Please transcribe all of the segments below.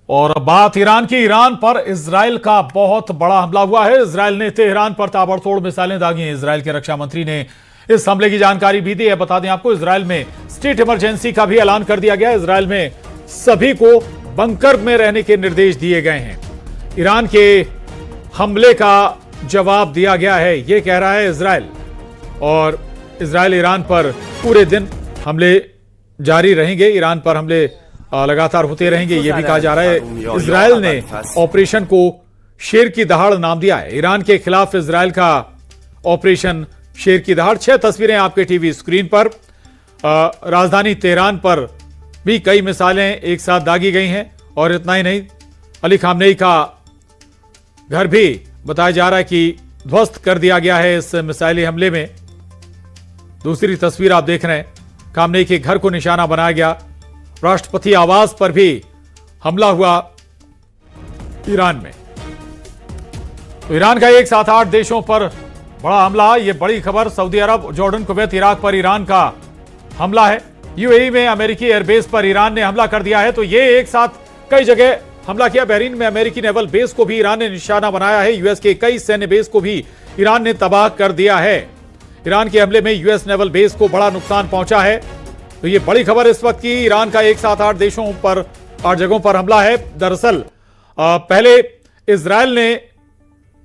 और बात ईरान की। ईरान पर इजराइल का बहुत बड़ा हमला हुआ है। इजराइल ने तेहरान पर ताबड़तोड़ मिसाइलें दागी हैं। इजराइल के रक्षा मंत्री ने इस हमले की जानकारी भी दी है। बता दें आपको, इजराइल में स्टेट इमरजेंसी का भी ऐलान कर दिया गया है। इजराइल में सभी को बंकर में रहने के निर्देश दिए गए हैं। ईरान के हमले का जवाब दिया गया है, यह कह रहा है इजराइल। और इजराइल ईरान पर पूरे दिन हमले जारी रहेंगे। ईरान पर हमले लगातार होते रहेंगे, यह भी कहा जा रहा है। इजराइल ने ऑपरेशन को शेर की दहाड़ नाम दिया है। ईरान के खिलाफ इजराइल का ऑपरेशन शेर की दहाड़। 6 तस्वीरें आपके टीवी स्क्रीन पर। राजधानी तेहरान पर भी कई मिसाइलें एक साथ दागी गई हैं। और इतना ही नहीं, अली खामनेई का घर भी बताया जा रहा है कि ध्वस्त कर दिया गया है इस मिसाइली हमले में। दूसरी तस्वीर आप देख रहे हैं, खामनेई के घर को निशाना बनाया गया। राष्ट्रपति आवास पर भी हमला हुआ ईरान में। तो ईरान का एक साथ 8 देशों पर बड़ा हमला। यह बड़ी खबर। सऊदी अरब, जॉर्डन, कुवैत, इराक पर ईरान का हमला है। यूएई में अमेरिकी एयरबेस पर ईरान ने हमला कर दिया है। तो यह एक साथ कई जगह हमला किया। बहरीन में अमेरिकी नेवल बेस को भी ईरान ने निशाना बनाया है। यूएस के कई सैन्य बेस को भी ईरान ने तबाह कर दिया है। ईरान के हमले में यूएस नेवल बेस को बड़ा नुकसान पहुंचा है। तो ये बड़ी खबर इस वक्त की। ईरान का एक साथ 8 देशों पर, 8 जगहों पर हमला है। दरअसल पहले इजराइल ने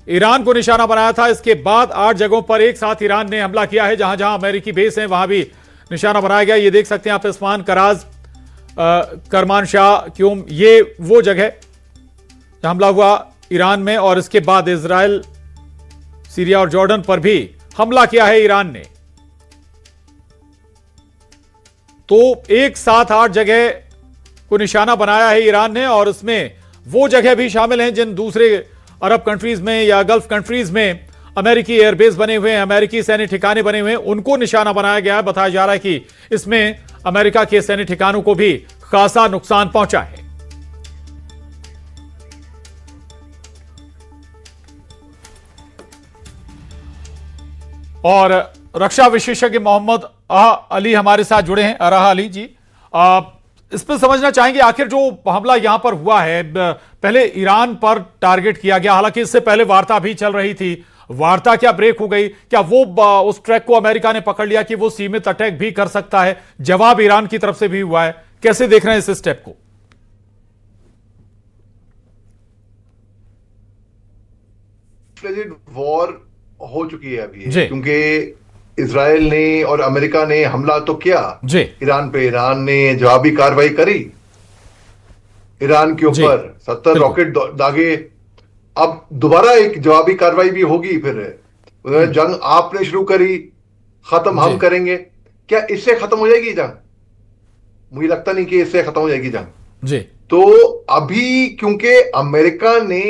ईरान को निशाना बनाया था। इसके बाद 8 जगहों पर एक साथ ईरान ने हमला किया है। जहां जहां अमेरिकी बेस हैं वहां भी निशाना बनाया गया। ये देख सकते हैं आप, इस्फहान, कराज, करमानशाह, क्यूम, ये वो जगह जहां हमला हुआ ईरान में। और इसके बाद इजराइल, सीरिया और जॉर्डन पर भी हमला किया है ईरान ने। तो एक साथ 8 जगह को निशाना बनाया है ईरान ने। और इसमें वो जगह भी शामिल हैं जिन दूसरे अरब कंट्रीज में या गल्फ कंट्रीज में अमेरिकी एयरबेस बने हुए हैं, अमेरिकी सैन्य ठिकाने बने हुए हैं, उनको निशाना बनाया गया है। बताया जा रहा है कि इसमें अमेरिका के सैन्य ठिकानों को भी खासा नुकसान पहुंचा है। और रक्षा विशेषज्ञ मोहम्मद अली हमारे साथ जुड़े हैं। अराह अली जी, इस पर समझना चाहेंगे, आखिर जो हमला यहां पर हुआ है, पहले ईरान पर टारगेट किया गया, हालांकि इससे पहले वार्ता भी चल रही थी। वार्ता क्या ब्रेक हो गई? क्या वो उस ट्रैक को अमेरिका ने पकड़ लिया कि वो सीमित अटैक भी कर सकता है? जवाब ईरान की तरफ से भी हुआ है। कैसे देख रहे हैं इस स्टेप को? वॉर हो चुकी है अभी, क्योंकि इजराइल ने और अमेरिका ने हमला तो किया ईरान पे। ईरान ने जवाबी कार्रवाई करी ईरान के ऊपर, 70 रॉकेट दागे। अब दोबारा एक जवाबी कार्रवाई भी होगी। फिर उन्होंने जंग आपने शुरू करी, खत्म हम करेंगे। क्या इससे खत्म हो जाएगी जंग? मुझे लगता नहीं कि इससे खत्म हो जाएगी जंग। तो अभी क्योंकि अमेरिका ने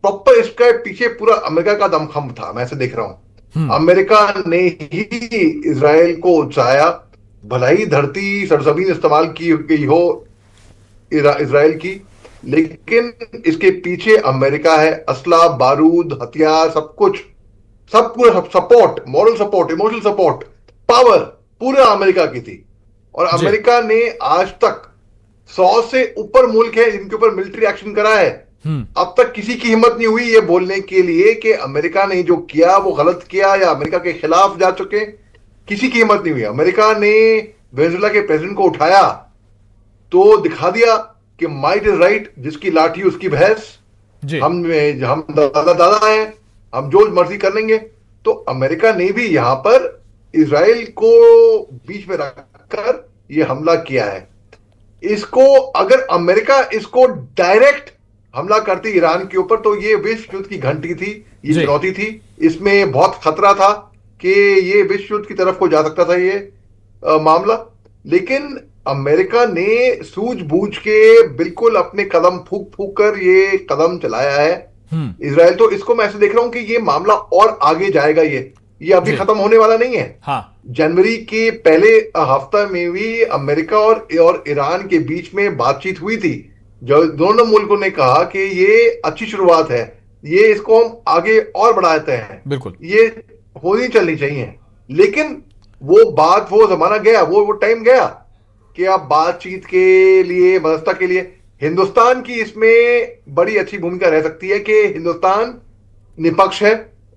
प्रॉपर, इसके पीछे पूरा अमेरिका का दमखम था, मैं ऐसे देख रहा हूं। अमेरिका ने ही इजराइल को उकसाया, भला ही धरती सरजमीन इस्तेमाल की गई हो इजराइल की, लेकिन इसके पीछे अमेरिका है। असला, बारूद, हथियार, सब कुछ support, moral support, emotional support, power पूरा अमेरिका की थी। और अमेरिका ने आज तक 100 से ऊपर मुल्क है जिनके ऊपर मिलिट्री एक्शन करा है। अब तक किसी की हिम्मत नहीं हुई ये बोलने के लिए कि अमेरिका ने जो किया वो गलत किया या अमेरिका के खिलाफ जा चुके। किसी की हिम्मत नहीं हुई। अमेरिका ने वेनेजुएला के प्रेसिडेंट को उठाया तो दिखा दिया कि माइट इज राइट, जिसकी लाठी उसकी भैंस। हम दादा हैं, हम जो मर्जी कर लेंगे। तो अमेरिका ने भी यहां पर इजराइल को बीच में रखकर यह हमला किया है। इसको अगर अमेरिका इसको डायरेक्ट हमला करती ईरान के ऊपर तो ये विश्व युद्ध की घंटी थी, ये चुनौती थी। इसमें बहुत खतरा था कि ये विश्व युद्ध की तरफ को जा सकता था ये मामला। लेकिन अमेरिका ने सूझबूझ के बिल्कुल अपने कदम फूंक फूंक कर ये कदम चलाया है इजराइल। तो इसको मैं ऐसे देख रहा हूं कि ये मामला और आगे जाएगा। ये अभी खत्म होने वाला नहीं है। जनवरी के पहले हफ्ता में भी अमेरिका और ईरान के बीच में बातचीत हुई थी, जो दोनों मुल्कों ने कहा कि ये अच्छी शुरुआत है, ये इसको हम आगे और बढ़ाते हैं। बिल्कुल, ये होनी चलनी चाहिए। लेकिन वो जमाना गया, वो टाइम गया कि आप बातचीत के लिए, मध्यस्थता के लिए हिंदुस्तान की इसमें बड़ी अच्छी भूमिका रह सकती है कि हिंदुस्तान निपक्ष है।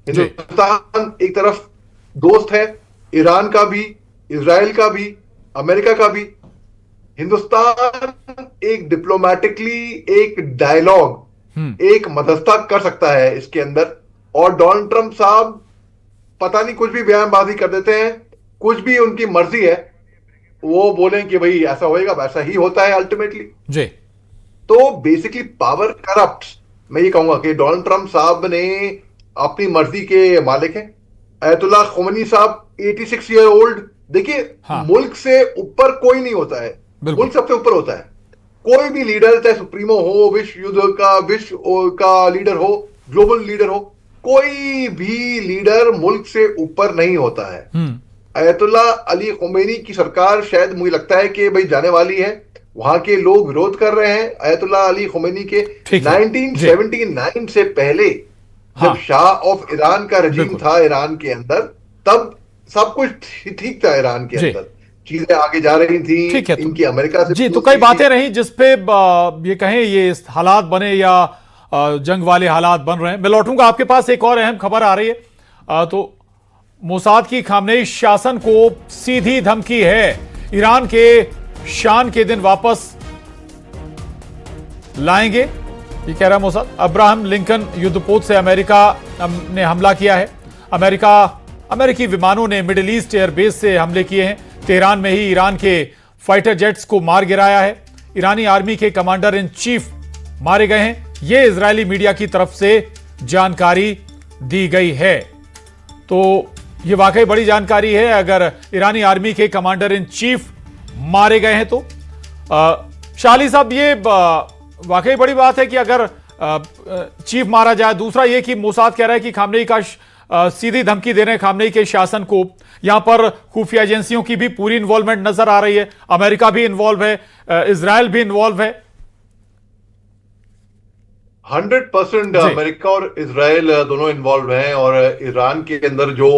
हिंदुस्तान एक तरफ दोस्त है, ईरान का भी, इजराइल का भी, अमेरिका का भी। हिंदुस्तान एक डिप्लोमेटिकली एक डायलॉग, एक मध्यस्थता कर सकता है इसके अंदर। और डोनाल्ड ट्रंप साहब पता नहीं कुछ भी बयानबाजी कर देते हैं, कुछ भी उनकी मर्जी है, वो बोलें कि भाई ऐसा होएगा, वैसा ही होता है अल्टीमेटली जी। तो बेसिकली पावर करप्ट। मैं ये कहूंगा कि डोनाल्ड ट्रंप साहब ने अपनी मर्जी के मालिक हैं। अयतुल्लाह खोमेनी साहब 86 ईयर ओल्ड। देखिए, मुल्क से ऊपर कोई नहीं होता है, मुल्क सबसे ऊपर होता है। कोई भी लीडर, चाहे सुप्रीमो हो, विश्व युद्ध का विश्व का लीडर हो, ग्लोबल लीडर हो, कोई भी लीडर मुल्क से ऊपर नहीं होता है। अयतुल्लाह अली खोमेनी की सरकार शायद मुझे लगता है कि भाई जाने वाली है। वहां के लोग विरोध कर रहे हैं अयतुल्लाह अली खोमेनी के। 1979 से पहले जब शाह ऑफ ईरान का रजीम था ईरान के अंदर, तब सब कुछ ठीक था ईरान के अंदर, चीजें आगे जा रही थी। इनकी अमेरिका से जी, तो कई बातें रही जिसपे ये कहें ये हालात बने या जंग वाले हालात बन रहे हैं। मैं लौटूंगा आपके पास, एक और अहम खबर आ रही है। तो मोसाद की खामनेई शासन को सीधी धमकी है, ईरान के शान के दिन वापस लाएंगे, ये कह रहा है मोसाद। अब्राहम लिंकन युद्धपोत से अमेरिका ने हमला किया है। अमेरिकी विमानों ने मिडिल ईस्ट एयरबेस से हमले किए हैं। तेहरान में ही ईरान के फाइटर जेट्स को मार गिराया है। ईरानी आर्मी के कमांडर इन चीफ मारे गए हैं, यह इजरायली मीडिया की तरफ से जानकारी दी गई है। तो यह वाकई बड़ी जानकारी है। अगर ईरानी आर्मी के कमांडर इन चीफ मारे गए हैं तो शाली साहब, ये वाकई बड़ी बात है कि अगर चीफ मारा जाए। दूसरा यह कि मोसाद कह रहा है कि खामनेई का सीधी धमकी दे रहे हैं खामनेई के शासन को। यहां पर खुफिया एजेंसियों की भी पूरी इन्वॉल्वमेंट नजर आ रही है। अमेरिका भी इन्वॉल्व है, इजराइल भी इन्वॉल्व है। 100% अमेरिका और इजराइल दोनों इन्वॉल्व हैं। और ईरान के अंदर जो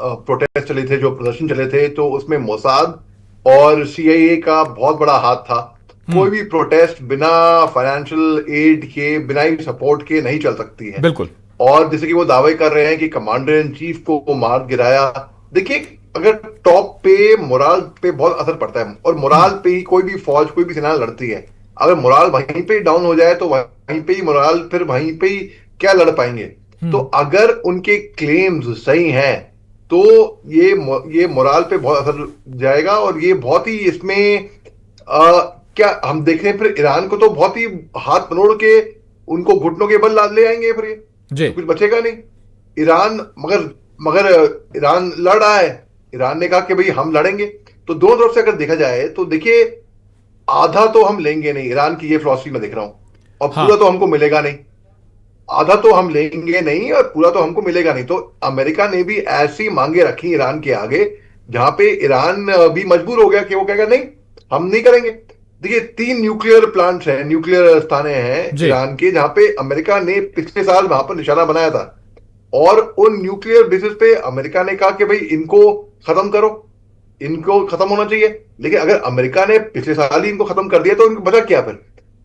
प्रोटेस्ट चले थे, जो प्रदर्शन चले थे, तो उसमें मोसाद और CIA का बहुत बड़ा हाथ था। कोई भी प्रोटेस्ट बिना फाइनेंशियल एड के, बिना ही सपोर्ट के नहीं चल सकती है। बिल्कुल। और जैसे कि वो दावे कर रहे हैं कि कमांडर इन चीफ को मार गिराया। देखिए, अगर टॉप पे मोराल पे बहुत असर पड़ता है, और मोराल पे ही कोई भी फौज, कोई भी सेना लड़ती है। अगर मोराल वहीं पे डाउन हो जाए तो वहीं पे ही मोराल, फिर वहीं पे ही क्या लड़ पाएंगे। तो अगर उनके क्लेम्स सही हैं तो ये मोराल पे बहुत असर जाएगा। और ये बहुत ही इसमें क्या हम देख रहे हैं, फिर ईरान को तो बहुत ही हाथ पनोड़ के उनको घुटनों के बल ले आएंगे। फिर ये कुछ बचेगा नहीं। ईरान मगर ईरान लड़ रहा है। ईरान ने कहा कि भाई हम लड़ेंगे। तो दोनों तरफ से अगर देखा जाए तो देखिए, आधा तो हम लेंगे नहीं, ईरान की ये फिलॉसफी मैं देख रहा हूं। और पूरा तो हमको मिलेगा नहीं। आधा तो हम लेंगे नहीं और पूरा तो हमको मिलेगा नहीं। तो अमेरिका ने भी ऐसी मांगे रखी ईरान के आगे, जहां पे ईरान भी मजबूर हो गया कि वो कहेगा नहीं, हम नहीं करेंगे। देखिए, 3 न्यूक्लियर प्लांट्स हैं, न्यूक्लियर स्थाने हैं ईरान के, जहां पे अमेरिका ने पिछले साल वहां पर निशाना बनाया था। और उन न्यूक्लियर बेसिस पे अमेरिका ने कहा कि भाई इनको खत्म करो, इनको खत्म होना चाहिए। लेकिन अगर अमेरिका ने पिछले साल ही इनको खत्म कर दिया तो इनको बचा क्या फिर?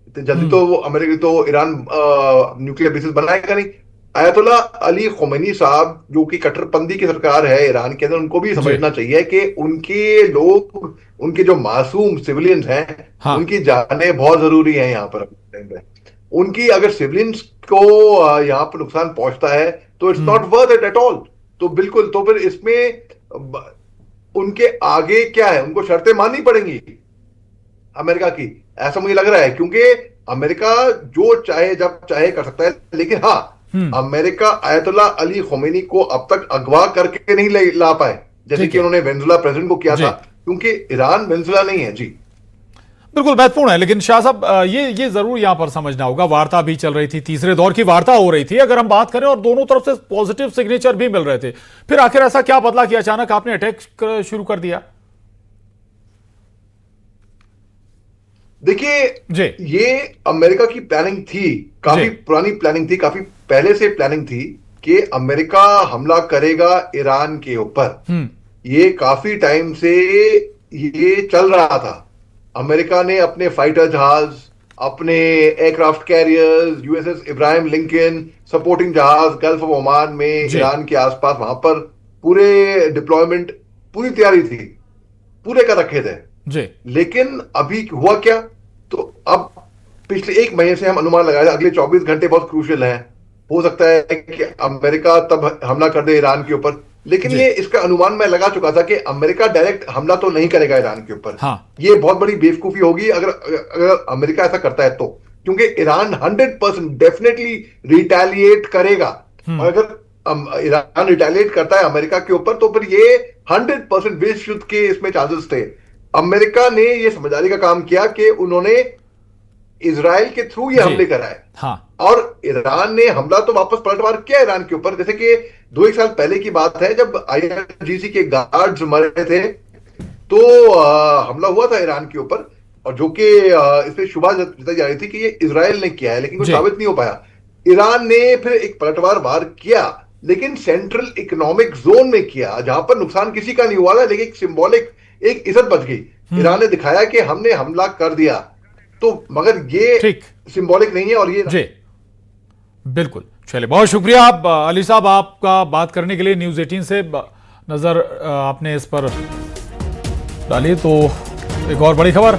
इतनी जल्दी तो वो अमेरिका तो ईरान न्यूक्लियर बेसिस बनाएगा नहीं। अयतुल्लाह अली खोमेनी साहब, जो कि कट्टरपंथी की सरकार है ईरान के अंदर, उनको भी समझना चाहिए कि उनके लोग, उनके जो मासूम सिविलियंस हैं, उनकी जानें बहुत जरूरी है यहाँ पर। उनकी अगर सिविलियंस को यहाँ पर नुकसान पहुंचता है तो it's not worth it at all. तो बिल्कुल, तो फिर इसमें उनके आगे क्या है, उनको शर्तें माननी पड़ेंगी अमेरिका की, ऐसा मुझे लग रहा है। क्योंकि अमेरिका जो चाहे जब चाहे कर सकता है। लेकिन हाँ, अमेरिका अयतुल्लाह अली खोमेनी को अब तक अगवा करके नहीं ला पाए, जैसे कि उन्होंने वेनेजुएला प्रेसिडेंट को किया था। क्योंकि ईरान वेनेजुएला नहीं है। जी बिल्कुल महत्वपूर्ण है। लेकिन शाह साहब, ये जरूर यहां पर समझना होगा, वार्ता भी चल रही थी, तीसरे दौर की वार्ता हो रही थी अगर हम बात करें, और दोनों तरफ से पॉजिटिव सिग्नेचर भी मिल रहे थे। फिर आखिर ऐसा क्या बदला कि अचानक आपने अटैक शुरू कर दिया? देखिए, ये अमेरिका की प्लानिंग थी, काफी पुरानी प्लानिंग थी, काफी पहले से प्लानिंग थी कि अमेरिका हमला करेगा ईरान के ऊपर। ये काफी टाइम से ये चल रहा था। अमेरिका ने अपने फाइटर जहाज, अपने aircraft carriers, USS Ibrahim Lincoln, supporting जहाज गल्फ ऑफ ओमान में ईरान के आसपास, वहां पर पूरे डिप्लॉयमेंट, पूरी तैयारी थी, पूरे कर रखे थे जी। लेकिन अभी हुआ क्या? तो अब पिछले एक महीने से हम अनुमान लगाए अगले 24 घंटे बहुत क्रूशियल हैं। हो सकता है कि अमेरिका तब हमला कर दे ईरान के ऊपर, लेकिन ये इसका अनुमान मैं लगा चुका था कि अमेरिका डायरेक्ट हमला तो नहीं करेगा ईरान के ऊपर। हाँ। ये बहुत बड़ी बेवकूफी होगी अगर अमेरिका ऐसा करता है तो, क्योंकि ईरान 100% डेफिनेटली रिटेलिएट करेगा। और अगर ईरान रिटेलिएट करता है अमेरिका के ऊपर तो फिर ये 100% विश्व युद्ध के इसमें चांसेस थे। अमेरिका ने ये समझदारी का काम किया कि उन्होंने इजराइल के थ्रू ये हमले कराए। हाँ। और ईरान ने हमला तो वापस पलटवार किया ईरान के ऊपर, जैसे कि 2-1 साल पहले की बात है जब IRGC के गार्ड्स मरे थे तो हमला हुआ था ईरान के ऊपर, और जो कि इसमें शुभा जताई जा रही थी कि ये इजराइल ने किया है, लेकिन कुछ साबित नहीं हो पाया। ईरान ने फिर एक पलटवार वार किया, लेकिन सेंट्रल इकोनॉमिक जोन में किया, जहां पर नुकसान किसी का नहीं हुआ था, लेकिन एक सिंबॉलिक एक इज्जत बच गई। ईरान ने दिखाया कि हमने हमला कर दिया, तो मगर ये सिंबॉलिक नहीं है। और ये जी बिल्कुल, चलिए बहुत शुक्रिया आप अली साहब आपका बात करने के लिए। न्यूज़ 18 से नजर आपने इस पर डाली। तो एक और बड़ी खबर,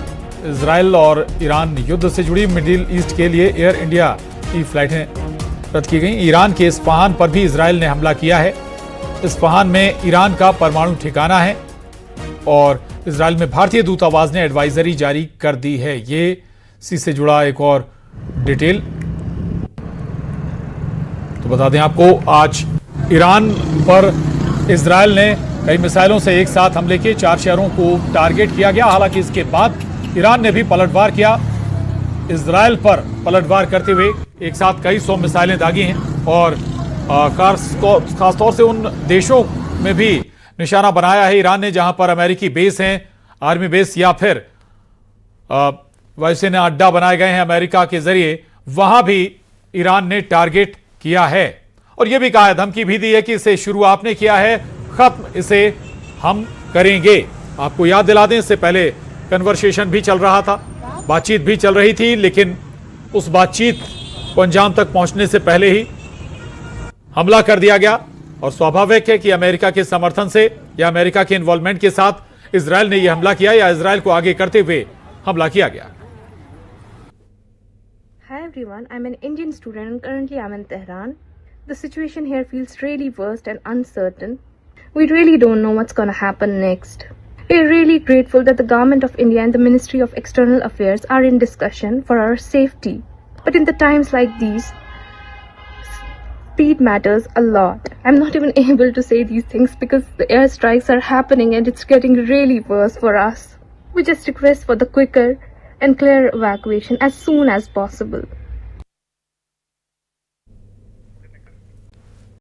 इजराइल और ईरान युद्ध से जुड़ी, मिडिल ईस्ट के लिए एयर इंडिया की फ्लाइटें रद्द की गई। ईरान के इस्फहान पर भी इजराइल ने हमला किया है। इस्फहान में ईरान का परमाणु ठिकाना है और इजराइल में भारतीय दूतावास ने एडवाइजरी जारी कर दी है। ये इसी से जुड़ा एक और डिटेल तो बता दें आपको, आज ईरान पर इजराइल ने कई मिसाइलों से एक साथ हमले किए, 4 शहरों को टारगेट किया गया। हालांकि इसके बाद ईरान ने भी पलटवार किया। इजराइल पर पलटवार करते हुए एक साथ कई 100 मिसाइलें दागी हैं और खासतौर से उन देशों में भी निशाना बनाया है ईरान ने जहां पर अमेरिकी बेस हैं, आर्मी बेस या फिर वायुसेना अड्डा बनाए गए हैं अमेरिका के जरिए, वहां भी ईरान ने टारगेट किया है। और यह भी कहा है, धमकी भी दी है कि इसे शुरू आपने किया है, खत्म इसे हम करेंगे। आपको याद दिला दें, इससे पहले कन्वर्सेशन भी चल रहा था, बातचीत भी चल रही थी, लेकिन उस बातचीत को अंजाम तक पहुंचने से पहले ही हमला कर दिया गया। और स्वाभाविक है कि अमेरिका के समर्थन से या अमेरिका के इन्वॉल्वमेंट के साथ इजराइल ने यह हमला किया या इजराइल को आगे करते हुए हमला किया गया। Hi everyone, I'm an Indian student and currently I'm in Tehran. The situation here feels really worst and uncertain. We really don't know what's gonna happen next. We're really grateful that the Government of India and the Ministry of External Affairs are in discussion for our safety. But in the times like these, speed matters a lot. I'm not even able to say these things because the airstrikes are happening and it's getting really worse for us. We just request for the quicker and clear evacuation as soon as possible.